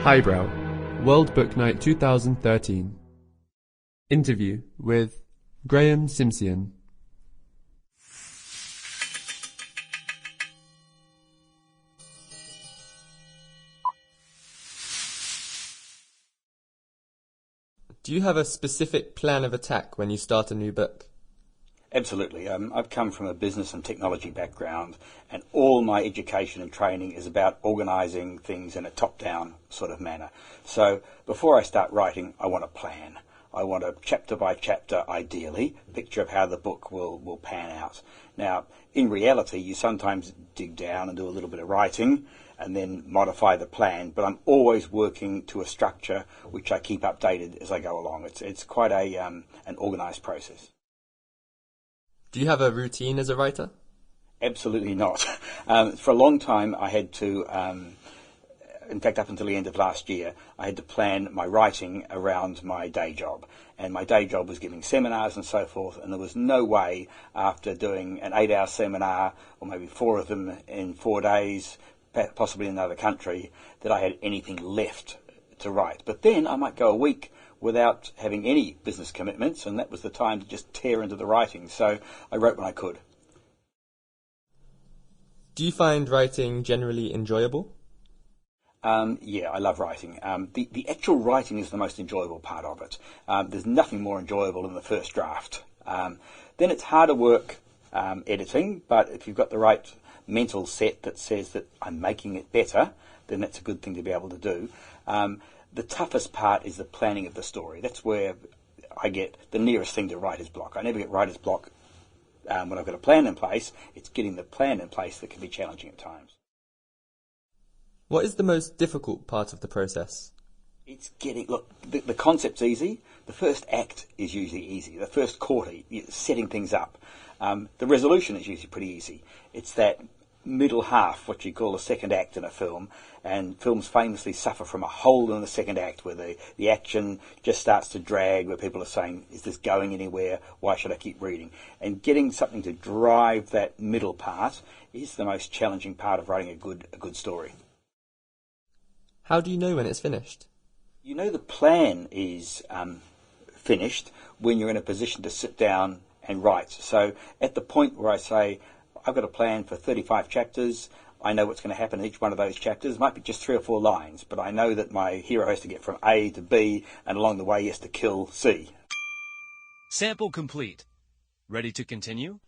HiBrow, World Book Night 2013. Interview with Graeme Simsion. Do you have a specific plan of attack when you start a new book? Absolutely. I've come from a business and technology background, and all my education and training is about organising things in a top-down sort of manner. So before I start writing, I want a plan. I want a chapter-by-chapter, ideally, picture of how the book will pan out. Now, in reality, you sometimes dig down and do a little bit of writing and then modify the plan, but I'm always working to a structure which I keep updated as I go along. It's quite an organised process. Do you have a routine as a writer? Absolutely not. For a long time I had to, in fact up until the end of last year, I had to plan my writing around my day job. And my day job was giving seminars and so forth, and there was no way after doing an 8-hour seminar, or maybe 4 of them in 4 days, possibly in another country, that I had anything left to write. But then I might go a week without having any business commitments, and that was the time to just tear into the writing. So I wrote when I could. Do you find writing generally enjoyable? Yeah, I love writing. The actual writing is the most enjoyable part of it. There's nothing more enjoyable than the first draft. Then it's harder work editing, but if you've got the right mental set that says that I'm making it better, then that's a good thing to be able to do. The toughest part is the planning of the story. That's where I get the nearest thing to writer's block. I never get writer's block when I've got a plan in place. It's getting the plan in place that can be challenging at times. What is the most difficult part of the process? It's the concept's easy. The first act is usually easy. The first quarter, setting things up. The resolution is usually pretty easy. It's that middle half, what you call the second act in a film, and films famously suffer from a hole in the second act where the action just starts to drag, where people are saying, is this going anywhere? Why should I keep reading? And getting something to drive that middle part is the most challenging part of writing a good story. How do you know when it's finished? You know the plan is finished when you're in a position to sit down and write. So at the point where I say, I've got a plan for 35 chapters, I know what's going to happen in each one of those chapters. It might be just 3 or 4 lines, but I know that my hero has to get from A to B, and along the way he has to kill C. Sample complete. Ready to continue?